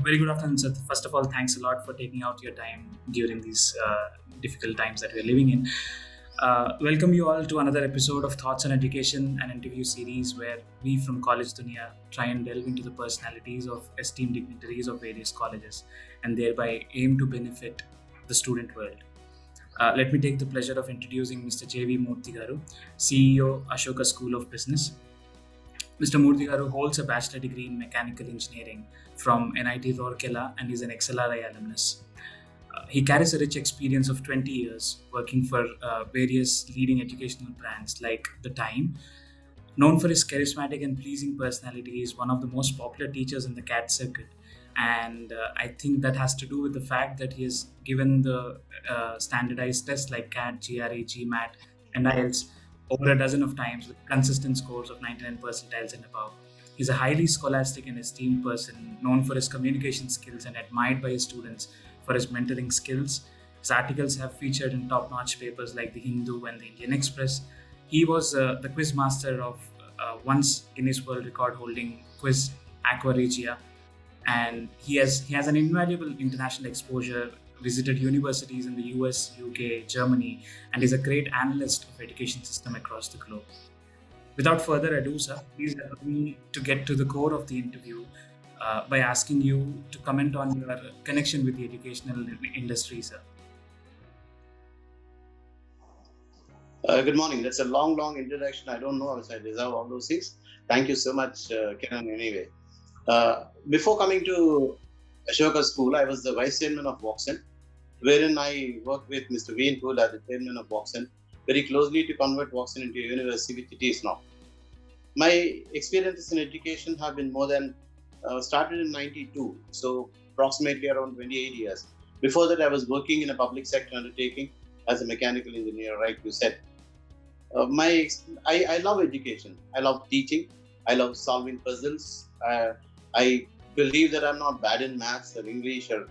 Very good afternoon, sir. First of all, thanks a lot for taking out your time during these difficult times that we're living in. Welcome you all to another episode of Thoughts on Education, an interview series where we from Collegedunia try and delve into the personalities of esteemed dignitaries of various colleges and thereby aim to benefit the student world. Let me take the pleasure of introducing Mr. J.V.Murthy garu, CEO, Ashoka School of Business. Mr. Murthy garu holds a bachelor degree in mechanical engineering from NIT Rourkela and is an XLRI alumnus. He carries a rich experience of 20 years working for various leading educational brands like The Time. Known for his charismatic and pleasing personality, he is one of the most popular teachers in the CAT circuit. And I think that has to do with the fact that he has given the standardized tests like CAT, GRE, GMAT, and IELTS over a dozen of times with consistent scores of 99 percentiles and above. He's a highly scholastic and esteemed person, known for his communication skills and admired by his students for his mentoring skills. His articles have featured in top-notch papers like The Hindu and the Indian Express. He was the quiz master of once Guinness World Record holding quiz Aqua Regia, and he has an invaluable international exposure, visited universities in the US, UK, Germany, and is a great analyst of education system across the globe. Without further ado, sir, please allow me to get to the core of the interview by asking you to comment on your connection with the educational industry, sir. Good morning. That's a long introduction. I don't know if I deserve all those things. Thank you so much, Kiran, anyway. Before coming to Ashoka School, I was the vice chairman of Voxen, wherein I worked with Mr. Veen as the chairman of Voxen, very closely to convert Voxen into a university, which it is now. My experiences in education have been more than, started in 92, so approximately around 28 years. Before that, I was working in a public sector undertaking as a mechanical engineer, right, you said. I love education. I love teaching. I love solving puzzles. I believe that I'm not bad in maths or English or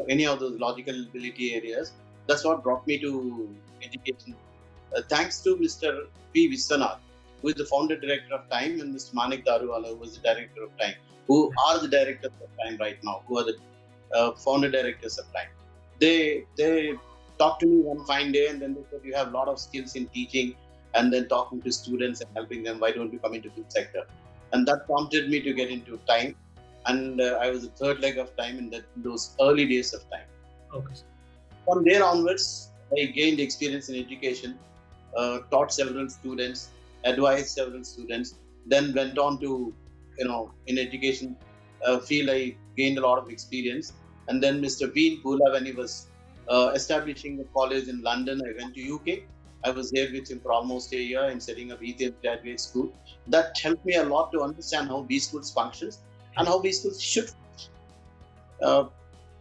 any of those logical ability areas. That's what brought me to education. Thanks to Mr. P. Viswanath, who is the founder director of Time, and Mr. Manik Daruwala, who was the director of Time, who are the directors of Time right now, who are the founder directors of Time. They talked to me one fine day and then they said, you have a lot of skills in teaching and then talking to students and helping them. Why don't you come into this sector? And that prompted me to get into Time. And I was the third leg of Time in those early days of Time. Okay. From there onwards, I gained experience in education, taught several students, advised several students, then went on to, in education field, I gained a lot of experience. And then Mr. Veen Pula, when he was establishing a college in London, I went to UK. I was there with him for almost a year in setting up Ethiopian Graduate School. That helped me a lot to understand how B schools functions and how B schools should function.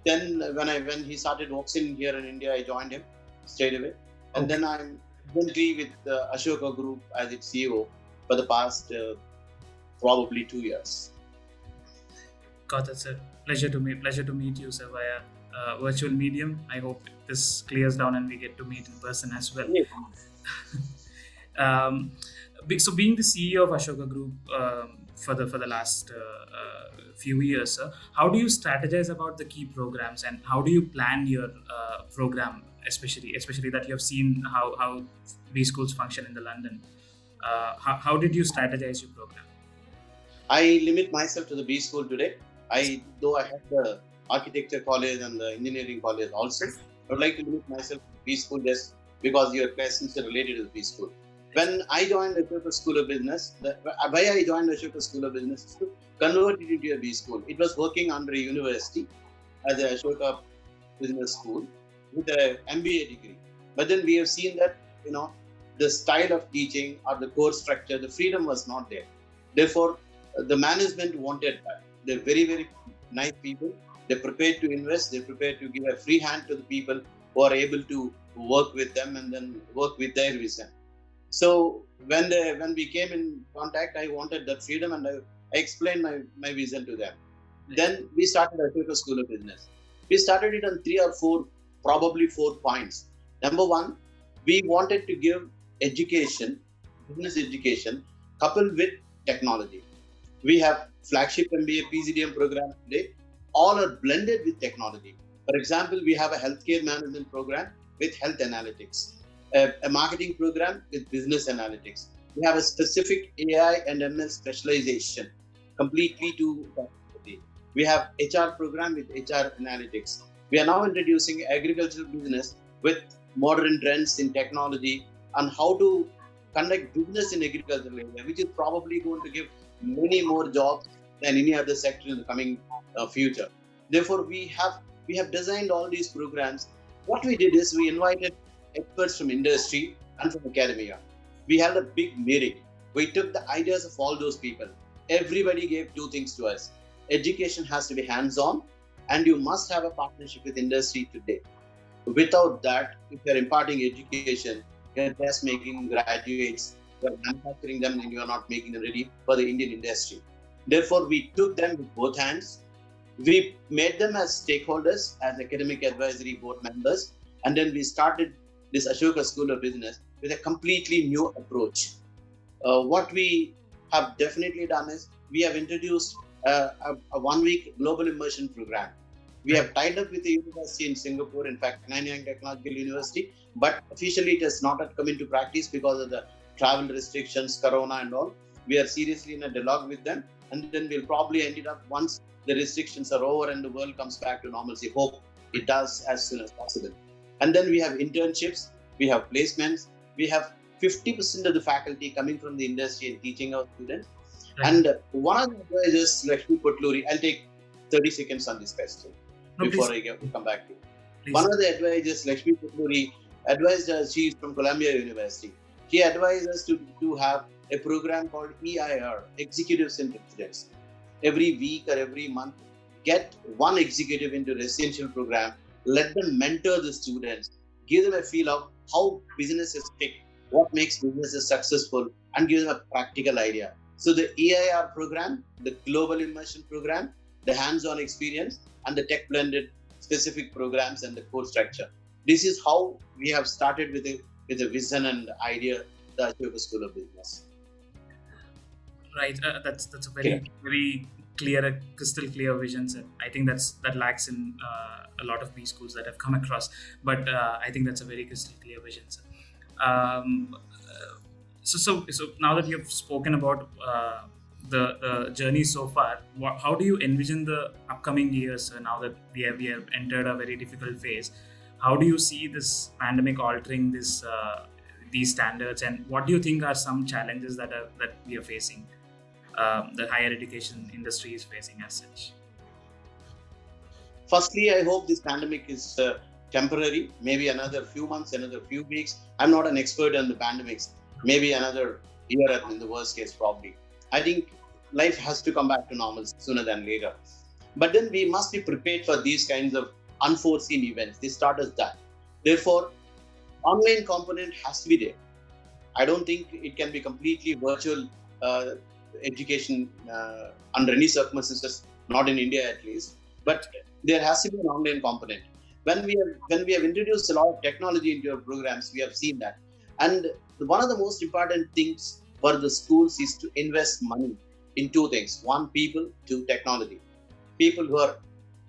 Then when he started Voxen here in India, I joined him straight away. And then I'm currently with the Ashoka Group as its CEO for the past probably 2 years. Got it, sir. Pleasure to meet you, sir, via virtual medium. I hope this clears down and we get to meet in person as well. Yeah. So being the CEO of Ashoka Group for the last few years, sir, how do you strategize about the key programs and how do you plan your program, especially that you have seen how B schools function in the London? How did you strategize your program? I limit myself to the B school today. Though I have the architecture college and the engineering college also, I would like to limit myself to B school just because your questions are related to the B school. When I joined the Ashoka School of Business, why I joined the Ashoka School of Business is to convert it into a B school. It was working under a university as a Ashoka Business School with an MBA degree. But then we have seen that, the style of teaching or the course structure, the freedom was not there. Therefore, the management wanted that. They're very, very nice people. They're prepared to invest. They're prepared to give a free hand to the people who are able to work with them and then work with their vision. So when we came in contact, I wanted that freedom and I explained my vision to them. Then we started Ashoka School of Business. We started it on 3 or 4, probably 4 points. Number one, we wanted to give education, business education, coupled with technology. We have flagship MBA PGDM program today. all are blended with technology. For example, we have a healthcare management program with health analytics, a marketing program with business analytics. We have a specific AI and ML specialization completely to technology. We have HR program with HR analytics. We are now introducing agricultural business with modern trends in technology and how to conduct business in agricultural area, which is probably going to give many more jobs than any other sector in the coming future. Therefore, we have designed all these programs. What we did is we invited experts from industry and from academia. We held a big meeting. We took the ideas of all those people. Everybody gave two things to us. Education has to be hands-on, and you must have a partnership with industry today. Without that, if you're imparting education, you're just making graduates, you're manufacturing them, and you're not making them ready for the Indian industry. Therefore, we took them with both hands. We made them as stakeholders, as academic advisory board members, and then we started this Ashoka School of Business with a completely new approach. What we have definitely done is we have introduced a 1-week global immersion program. We have tied up with a university in Singapore, in fact, Nanyang Technological University, but officially it has not yet come into practice because of the travel restrictions, Corona and all. We are seriously in a dialogue with them, and then we'll probably end it up once the restrictions are over and the world comes back to normalcy. Hope it does as soon as possible. And then we have internships, we have placements, we have 50% of the faculty coming from the industry and teaching our students. Right. And one of the advisors, Lakshmi Kotluri, I'll take 30 seconds on this question before I come back to you. Please. One of the advisors, Lakshmi Kotluri, advised us, she's from Columbia University. She advised us to have a program called EIR, Executives in Residence. Every week or every month, get one executive into a residential program, let them mentor the students, give them a feel of how businesses tick, what makes businesses successful, and give them a practical idea. So the EIR program, the global immersion program, the hands-on experience, and the tech-blended specific programs and the core structure. This is how we have started with a vision and idea, the Ashoka School of Business. Right, that's a very clear, crystal clear vision. I think that lacks in a lot of B schools that I've come across. But I think that's a very crystal clear vision. So now that you've spoken about the journey so far, how do you envision the upcoming years? Now that we have entered a very difficult phase, how do you see this pandemic altering these standards, and what do you think are some challenges that we are facing? The higher education industry is facing as such? Firstly, I hope this pandemic is temporary, maybe another few months, another few weeks. I'm not an expert on the pandemics. Maybe another year in the worst case, probably. I think life has to come back to normal sooner than later. But then we must be prepared for these kinds of unforeseen events. They start as that. Therefore, online component has to be there. I don't think it can be completely virtual education under any circumstances, not in India at least, but there has to be an online component. When we have introduced a lot of technology into our programs, we have seen that. And one of the most important things for the schools is to invest money in two things. One, people, two, technology. People who are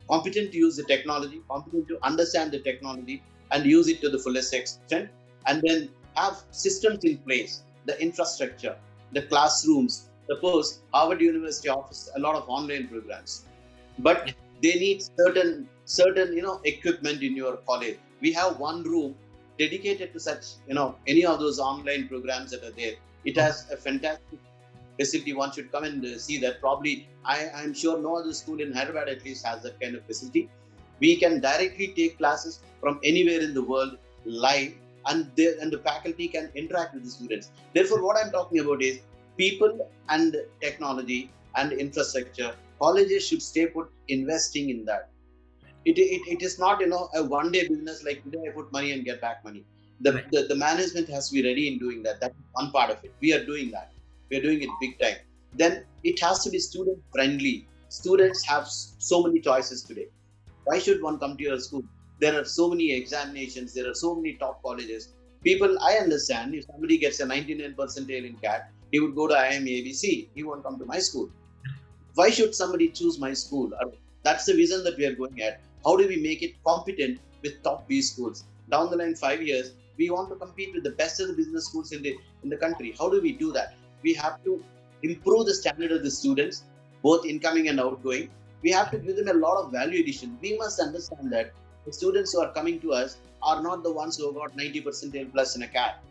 competent to use the technology, competent to understand the technology and use it to the fullest extent, and then have systems in place, the infrastructure, the classrooms. Suppose Harvard University offers a lot of online programs, but they need certain equipment in your college. We have one room dedicated to such any of those online programs that are there. It has a fantastic facility. One should come and see that. Probably I'm sure no other school in Hyderabad at least has that kind of facility. We can directly take classes from anywhere in the world live, and the faculty can interact with the students. Therefore, what I'm talking about is people and technology and infrastructure. Colleges should stay put investing in that. It is not a one-day business like today I put money and get back money. The management has to be ready in doing that. That's one part of it. We are doing that. We are doing it big time. Then it has to be student friendly. Students have so many choices today. Why should one come to your school? There are so many examinations. There are so many top colleges. People, I understand if somebody gets a 99 percentile in CAT, he would go to IIM ABC. He won't come to my school. Why should somebody choose my school? That's the vision that we are going at. How do we make it competent with top B schools? Down the line, 5 years, we want to compete with the best of the business schools in the country. How do we do that? We have to improve the standard of the students, both incoming and outgoing. We have to give them a lot of value addition. We must understand that the students who are coming to us are not the ones who have got 90% plus in a CAT.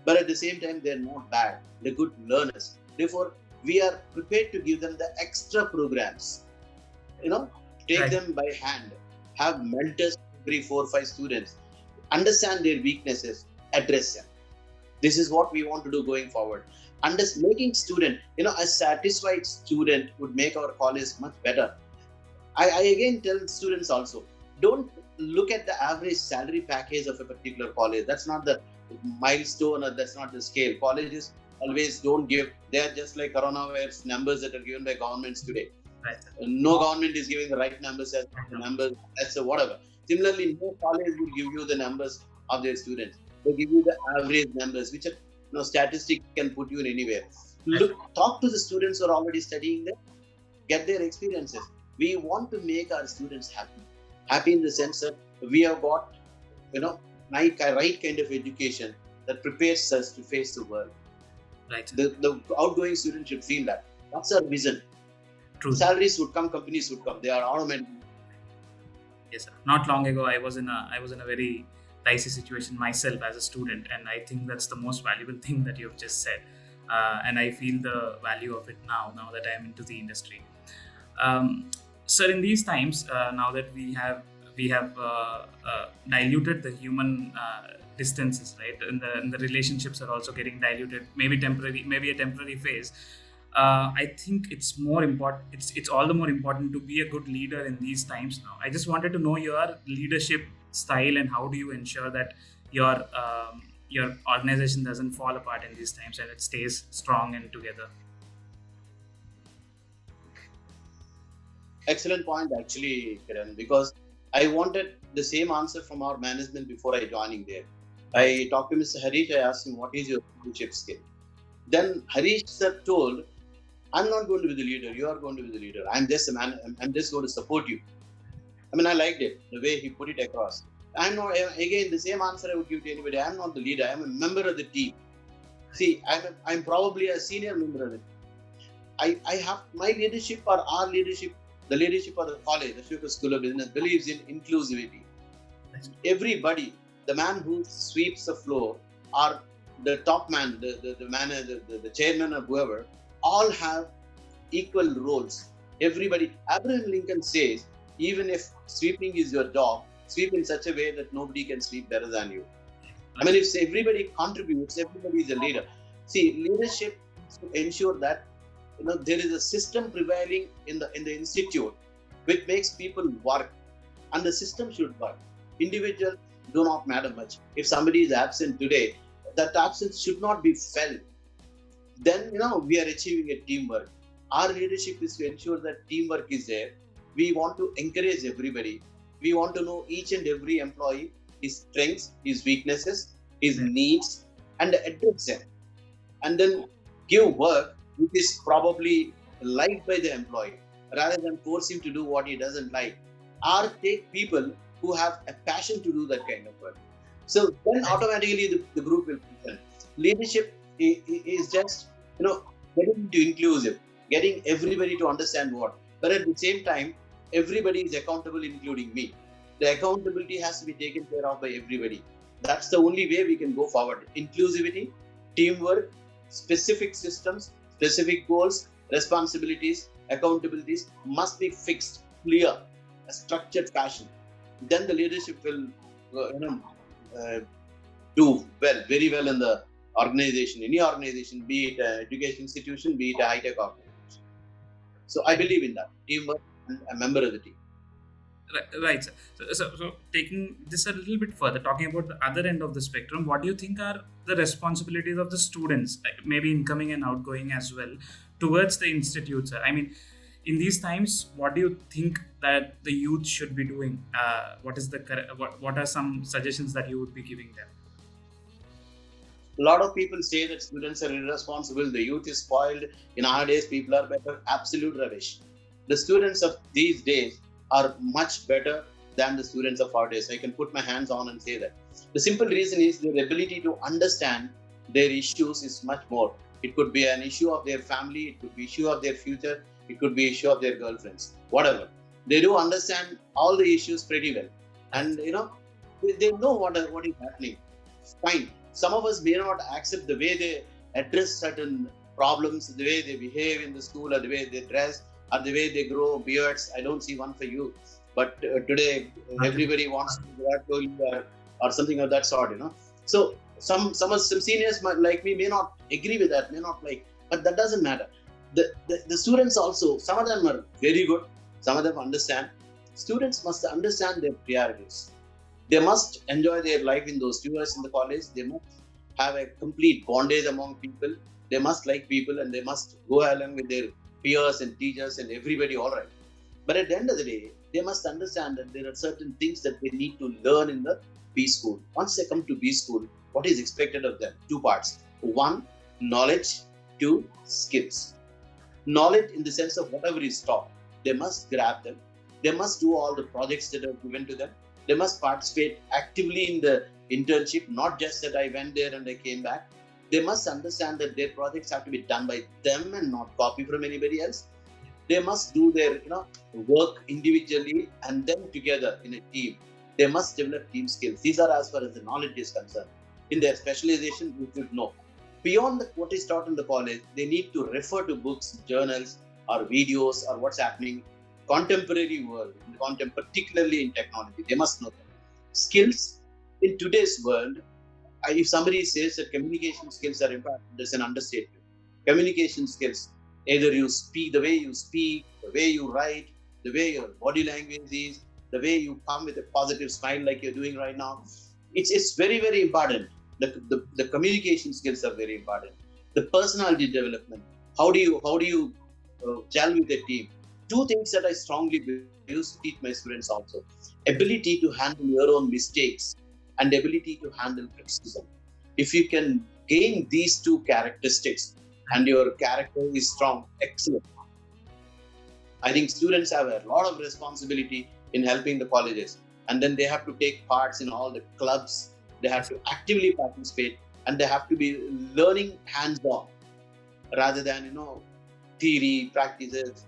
But at the same time, they're not bad. They're good learners. Therefore, we are prepared to give them the extra programs. Take Right. them by hand. Have mentors every 4 or 5 students. Understand their weaknesses. Address them. This is what we want to do going forward. Making student, a satisfied student would make our college much better. I again tell students also, don't look at the average salary package of a particular college. That's not the milestone, or that's not the scale. Colleges always don't give. They are just like coronavirus numbers that are given by governments today. Right. No government is giving the right numbers as the numbers. That's a whatever. Similarly, no college will give you the numbers of their students. They give you the average numbers, which are statistics can put you in anywhere. Talk to the students who are already studying there. Get their experiences. We want to make our students happy. Happy in the sense that we have got, right kind of education that prepares us to face the world. Right. The outgoing student should feel that. That's our vision. True. Salaries would come, companies would come. They are automatic. Yes, sir. Not long ago, I was in a very dicey situation myself as a student, and I think that's the most valuable thing that you've just said. And I feel the value of it now that I am into the industry. Sir, in these times, now that we have diluted the human distances, right, and the relationships are also getting diluted. Maybe a temporary phase. I think it's more important. It's all the more important to be a good leader in these times now. I just wanted to know your leadership style and how do you ensure that your organization doesn't fall apart in these times and it stays strong and together. Excellent point, actually, Kiran, because I wanted the same answer from our management before I joining there. I talked to Mr. Harish. I asked him, what is your leadership skill? Then Harish sir told, I'm not going to be the leader. You are going to be the leader. I'm just a man. I'm just going to support you. I mean, I liked it, the way he put it across. I'm not, again, the same answer I would give to anybody. I'm not the leader. I'm a member of the team. See, I'm probably a senior member of it. I have my leadership or our leadership, the leadership of the college, the Ashoka School of Business, believes in inclusivity. Everybody, the man who sweeps the floor or the top man, the manager, the chairman or whoever, all have equal roles. Everybody, Abraham Lincoln says, even if sweeping is your job, sweep in such a way that nobody can sweep better than you. I mean, if everybody contributes, everybody is a leader. See, leadership is to ensure that there is a system prevailing in the institute which makes people work, and the system should work. Individuals do not matter much. If somebody is absent today, that absence should not be felt. Then we are achieving a teamwork. Our leadership is to ensure that teamwork is there. We want to encourage everybody. We want to know each and every employee, his strengths, his weaknesses, his needs, and address them. And then give work which is probably liked by the employee, rather than force him to do what he doesn't like. Or take people who have a passion to do that kind of work. So then automatically the group will function. Leadership is just getting into inclusive, getting everybody to understand what. But at the same time, everybody is accountable, including me. The accountability has to be taken care of by everybody. That's the only way we can go forward. Inclusivity, teamwork, specific systems, specific goals, responsibilities, accountabilities must be fixed, clear, a structured fashion. Then the leadership will do well, very well in the organization, any organization, be it an education institution, be it a high-tech organization. So I believe in that, teamwork and a member of the team. Right, sir. So taking this a little bit further, talking about the other end of the spectrum, what do you think are the responsibilities of the students, maybe incoming and outgoing as well, towards the institute, sir? I mean, in these times, what do you think that the youth should be doing? What are some suggestions that you would be giving them? A lot of people say that students are irresponsible, the youth is spoiled, in our days people are better. Absolute rubbish. The students of these days are much better than the students of our days. I can put my hands on and say that. The simple reason is their ability to understand their issues is much more. It could be an issue of their family, it could be issue of their future, it could be issue of their girlfriends, whatever. They do understand all the issues pretty well. And they know what is happening. Fine. Some of us may not accept the way they address certain problems, the way they behave in the school, or the way they dress, or the way they grow beards. I don't see one for you. But today, everybody wants to grow a curly or something of that sort, So some seniors like me may not agree with that, may not like, but that doesn't matter. The students also, some of them are very good, some of them understand. Students must understand their priorities. They must enjoy their life in those 2 years in the college. They must have a complete bondage among people. They must like people, and they must go along with their peers and teachers and everybody, all right. But at the end of the day, they must understand that there are certain things that they need to learn in the B school. Once they come to B school, what is expected of them? 2 parts. 1, knowledge. 2, skills. Knowledge in the sense of whatever is taught, they must grab them. They must do all the projects that are given to them. They must participate actively in the internship, not just that I went there and I came back. They must understand that their projects have to be done by them and not copy from anybody else. They must do their work individually and then together in a team. They must develop team skills. These are as far as the knowledge is concerned. In their specialization, you should know. Beyond what is taught in the college, they need to refer to books, journals, or videos, or what's happening contemporary world, particularly in technology. They must know that. Skills in today's world, if somebody says that communication skills are important, there's an understatement. Communication skills, either you speak, the way you speak, the way you write, the way your body language is, the way you come with a positive smile like you're doing right now. It's very, very important. The communication skills are very important. The personality development. How do you gel with a team? 2 things that I strongly use to teach my students also. Ability to handle your own mistakes and ability to handle criticism. If you can gain these 2 characteristics and your character is strong, excellent. I think students have a lot of responsibility in helping the colleges. And then they have to take parts in all the clubs. They have to actively participate, and they have to be learning hands-on rather than, theory, practices.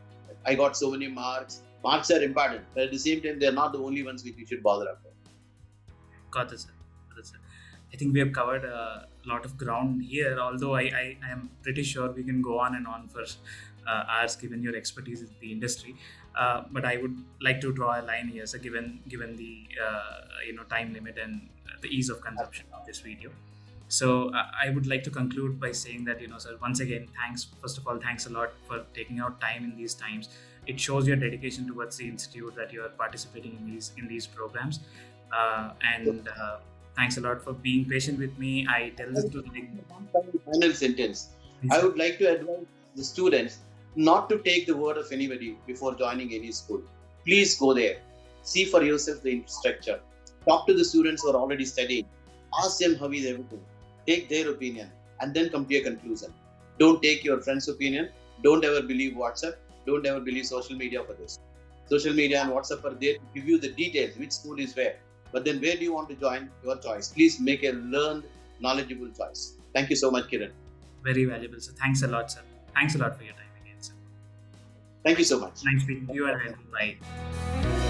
I got so many marks. Marks are important, but at the same time, they're not the only ones which you should bother about. Got it, sir. I think we have covered a lot of ground here, although I am pretty sure we can go on and on for hours given your expertise in the industry. But I would like to draw a line here, sir, given the time limit and the ease of consumption of this video. So I would like to conclude by saying that, sir, once again, first of all, thanks a lot for taking out time in these times. It shows your dedication towards the institute that you are participating in these programs. Thanks a lot for being patient with me. I tell this to the final sentence. I would like to advise the students not to take the word of anybody before joining any school. Please go there. See for yourself the infrastructure. Talk to the students who are already studying. Ask them how is everything. Take their opinion and then come to a conclusion. Don't take your friend's opinion. Don't ever believe WhatsApp. Don't ever believe social media for this. Social media and WhatsApp are there to give you the details, which school is where. But then where do you want to join? Your choice. Please make a learned, knowledgeable choice. Thank you so much, Kiran. Very valuable, sir. Thanks a lot, sir. Thanks a lot for your time again, sir. Thank you so much. Nice speaking to you, and bye.